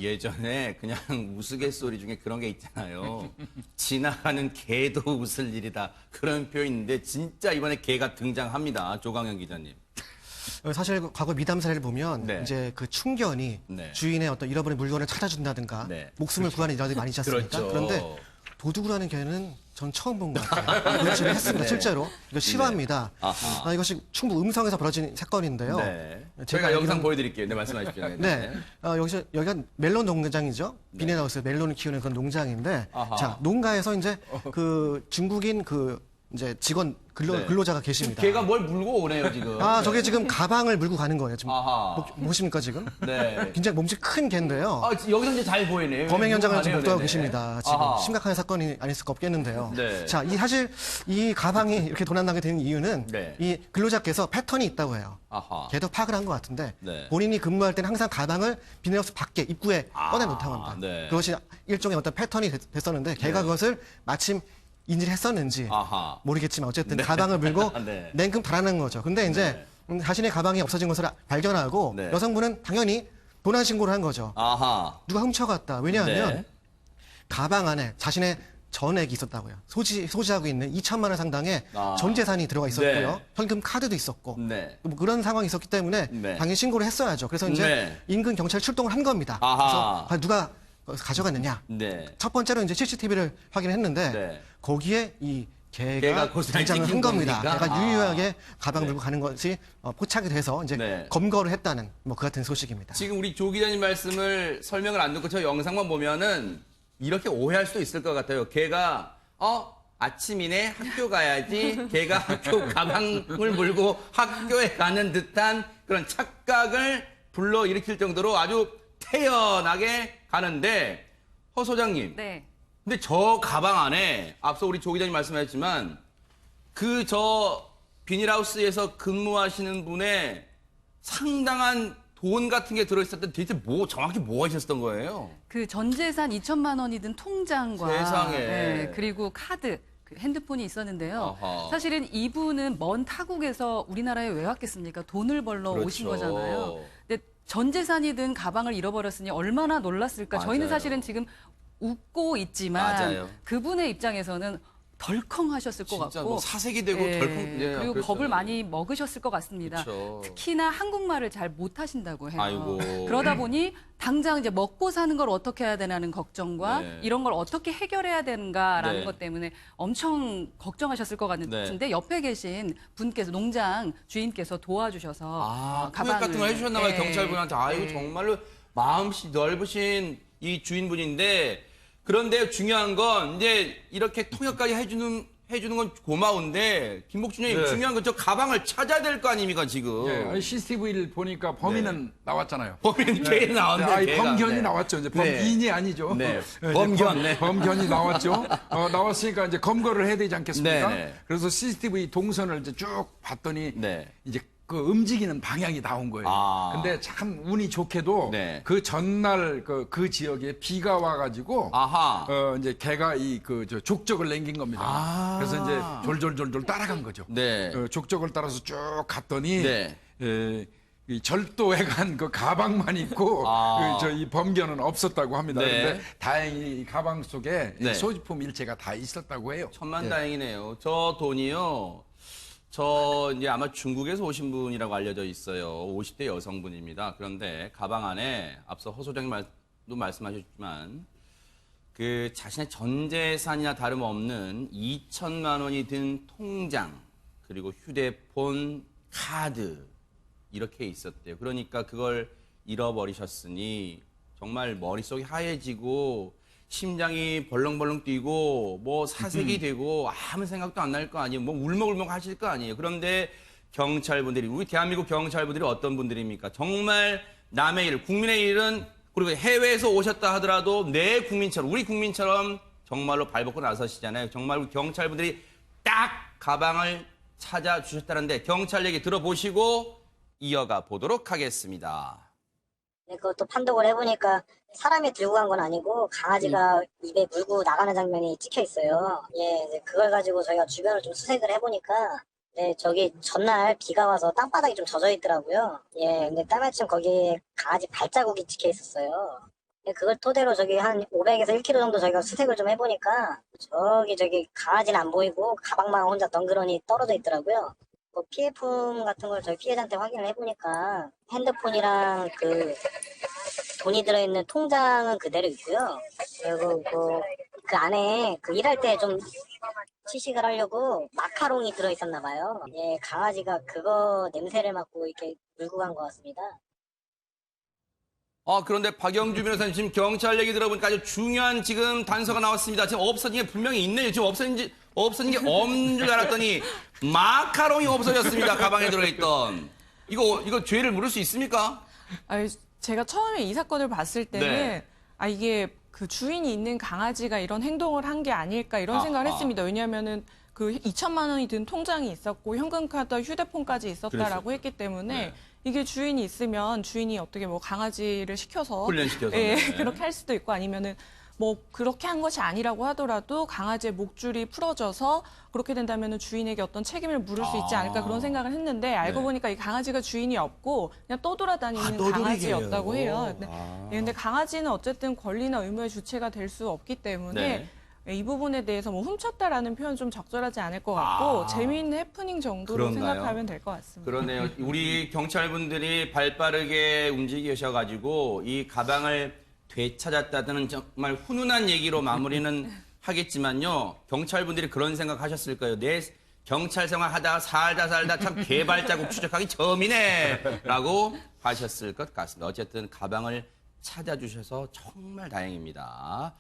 예전에 그냥 우스갯소리 중에 그런 게 있잖아요. 지나가는 개도 웃을 일이다. 그런 표현인데 진짜 이번에 개가 등장합니다. 조광현 기자님. 사실 과거 미담 사례를 보면 네. 이제 그 충견이 네. 주인의 어떤 잃어버린 물건을 찾아준다든가 네. 목숨을 구하는 일들이 많이 있지 않습니까? 그렇죠. 그런데 도둑을 하는 개는 전 처음 본 것 같아요. 그렇지를 했습니다. 네. 실제로. 이거 실화입니다. 아하. 이것이 충북 음성에서 벌어진 사건인데요. 네. 제가 저희가 영상 알기로는- 보여드릴게요. 네, 말씀하십시오. 네. 여기가 멜론 농장이죠. 비닐하우스 멜론을 키우는 그런 농장인데, 아하. 자, 농가에서 이제 그 중국인 이제 직원 네. 근로자가 계십니다. 개가 뭘 물고 오네요, 지금. 저게 지금 가방을 물고 가는 거예요. 지금 아하. 보십니까 지금? 네. 굉장히 몸집 큰 개인데요. 여기서 이제 잘 보이네요. 범행 현장을 지금 네네. 목도하고 계십니다. 지금 아하. 심각한 사건이 아닐 수가 없겠는데요. 네. 자, 사실 이 가방이 이렇게 도난나게 된 이유는 네. 이 근로자께서 패턴이 있다고 해요. 아하. 걔도 파악을 한 것 같은데 네. 본인이 근무할 때는 항상 가방을 비닐하우스 밖에 입구에 꺼내놓다고 합니다. 네. 그것이 일종의 어떤 패턴이 됐었는데 걔가 네. 그것을 마침 인지를 했었는지 아하. 모르겠지만 어쨌든 가방을 물고 네. 냉큼 달아난 거죠. 근데 이제 자신의 가방이 없어진 것을 발견하고 네. 여성분은 당연히 도난 신고를 한 거죠. 아하. 누가 훔쳐갔다. 왜냐하면 네. 가방 안에 자신의 전액이 있었다고요. 소지하고 있는 2천만 원 상당의 전 재산이 들어가 있었고요. 네. 현금 카드도 있었고 네. 뭐 그런 상황이 있었기 때문에 네. 당연히 신고를 했어야죠. 그래서 이제 네. 인근 경찰 출동을 한 겁니다. 아하. 그래서 누가 가져갔느냐. 네. 첫 번째로 이제 CCTV를 확인했는데 네. 거기에 이 걔가 개가 고스란히 등장을 찍힌 한 겁니다. 겁니까? 걔가 유유하게 가방 네. 들고 가는 것이 포착이 돼서 이제 네. 검거를 했다는 뭐 그 같은 소식입니다. 지금 우리 조 기자님 말씀을 설명을 안 듣고 저 영상만 보면은 이렇게 오해할 수도 있을 것 같아요. 걔가 아침이네 학교 가야지. 걔가 학교 가방을 물고 학교에 가는 듯한 그런 착각을 불러일으킬 정도로 아주 태연하게 가는데 허 소장님. 네. 근데 저 가방 안에 앞서 우리 조 기자님 말씀하셨지만 그 저 비닐하우스에서 근무하시는 분의 상당한 돈 같은 게 들어있었던 대체 정확히 뭐 하셨던 거예요? 그 전 재산 2천만 원이 든 통장과 세상에. 그리고 카드, 그 핸드폰이 있었는데요. 아하. 사실은 이분은 먼 타국에서 우리나라에 왜 왔겠습니까? 돈을 벌러 그렇죠. 오신 거잖아요. 근데 전 재산이 든 가방을 잃어버렸으니 얼마나 놀랐을까? 저희는 맞아요. 사실은 지금 웃고 있지만 맞아요. 그분의 입장에서는 덜컹하셨을 것 진짜 같고 뭐 사색이 되고 예, 덜컹 그리고 그랬어요. 겁을 많이 먹으셨을 것 같습니다. 그쵸. 특히나 한국말을 잘 못하신다고 해요. 아이고. 그러다 보니 당장 이제 먹고 사는 걸 어떻게 해야 되나는 걱정과 네. 이런 걸 어떻게 해결해야 되는가라는 네. 것 때문에 엄청 걱정하셨을 것 같은데 옆에 계신 분께서 농장 주인께서 도와주셔서 통역 같은 거 해주셨나 봐요. 예. 경찰분한테. 아이고, 예. 정말로 마음씨 넓으신 이 주인분인데, 그런데 중요한 건 이제 이렇게 통역까지 해주는 건 고마운데, 김복준 의원님, 네. 중요한 건 저 가방을 찾아야 될 거 아닙니까, 지금? 예, 아니, CCTV를 보니까 범인은 나왔잖아요. 범인은 개 나왔네, 아니, 개가. 범견이 네. 나왔죠. 이제 네. 범인이 아니죠. 네. 이제 범견, 네. 범견이 나왔죠. 나왔으니까 이제 검거를 해야 되지 않겠습니까? 네, 네. 그래서 CCTV 동선을 이제 쭉 봤더니 네. 이제 그 움직이는 방향이 나온 거예요. 근데 참 운이 좋게도 네. 그 전날 그 지역에 비가 와가지고 아하. 이제 개가 저 족적을 남긴 겁니다. 그래서 이제 졸졸졸졸 따라간 거죠. 네. 족적을 따라서 쭉 갔더니 네. 이 절도해 간 그 가방만 있고 이 범견은 없었다고 합니다. 네. 그런데 다행히 이 가방 속에 네. 소지품 일체가 다 있었다고 해요. 천만다행이네요. 저 돈이요. 저 이제 아마 중국에서 오신 분이라고 알려져 있어요. 50대 여성분입니다. 그런데 가방 안에 앞서 허 소장님도 말씀하셨지만 그 자신의 전 재산이나 다름없는 2천만 원이 든 통장 그리고 휴대폰, 카드 이렇게 있었대요. 그러니까 그걸 잃어버리셨으니 정말 머릿속이 하얘지고 심장이 벌렁벌렁 뛰고 뭐 사색이 되고 아무 생각도 안 날 거 아니에요. 뭐 울먹울먹 하실 거 아니에요. 그런데 경찰분들이 우리 대한민국 경찰분들이 어떤 분들입니까? 정말 남의 일, 국민의 일은 그리고 해외에서 오셨다 하더라도 내 국민처럼 우리 국민처럼 정말로 발벗고 나서시잖아요. 정말 경찰분들이 딱 가방을 찾아주셨다는데 경찰 얘기 들어보시고 이어가 보도록 하겠습니다. 그것도 판독을 해보니까 사람이 들고 간 건 아니고 강아지가 입에 물고 나가는 장면이 찍혀 있어요. 예, 이제 그걸 가지고 저희가 주변을 좀 수색을 해보니까 네, 저기 전날 비가 와서 땅바닥이 좀 젖어 있더라고요. 예, 근데 때마침 거기에 강아지 발자국이 찍혀 있었어요. 그걸 토대로 저기 한 500에서 1km 정도 저희가 수색을 좀 해보니까 저기 강아지는 안 보이고 가방만 혼자 덩그러니 떨어져 있더라고요. 뭐 피해품 같은 걸 저희 피해자한테 확인을 해보니까 핸드폰이랑 그 돈이 들어있는 통장은 그대로 있고요. 그리고 그 안에 그 일할 때 좀 취식을 하려고 마카롱이 들어있었나 봐요. 예, 강아지가 그거 냄새를 맡고 이렇게 물고 간 것 같습니다. 그런데 박영주 변호사님 지금 경찰 얘기 들어보니까 아주 중요한 지금 단서가 나왔습니다. 지금 없어진 게 분명히 있네요. 지금 없어진 게 없는 줄 알았더니 마카롱이 없어졌습니다. 가방에 들어있던. 이거 죄를 물을 수 있습니까? 아니, 제가 처음에 이 사건을 봤을 때는 네. 이게 그 주인이 있는 강아지가 이런 행동을 한 게 아닐까 이런 생각을 했습니다. 왜냐하면은 그 2천만 원이 든 통장이 있었고 현금카드, 휴대폰까지 있었다라고 했기 때문에 네. 이게 주인이 있으면 주인이 어떻게 뭐 강아지를 시켜서 훈련시켜서. 예, 네. 그렇게 할 수도 있고 아니면은 뭐 그렇게 한 것이 아니라고 하더라도 강아지의 목줄이 풀어져서 그렇게 된다면은 주인에게 어떤 책임을 물을 수 있지 않을까 그런 생각을 했는데 알고 네. 보니까 이 강아지가 주인이 없고 그냥 떠돌아다니는 떠돌이개예요. 강아지였다고 해요. 근데 강아지는 어쨌든 권리나 의무의 주체가 될 수 없기 때문에 이 부분에 대해서 뭐 훔쳤다라는 표현 좀 적절하지 않을 것 같고 재미있는 해프닝 정도로 그런가요? 생각하면 될 것 같습니다. 그러네요. 우리 경찰분들이 발빠르게 움직이셔가지고 이 가방을 되찾았다는 정말 훈훈한 얘기로 마무리는 하겠지만요. 경찰분들이 그런 생각하셨을 거예요. 내 경찰 생활 하다가 살다 참 개발자국 추적하기 처음이네 라고 하셨을 것 같습니다. 어쨌든 가방을 찾아주셔서 정말 다행입니다.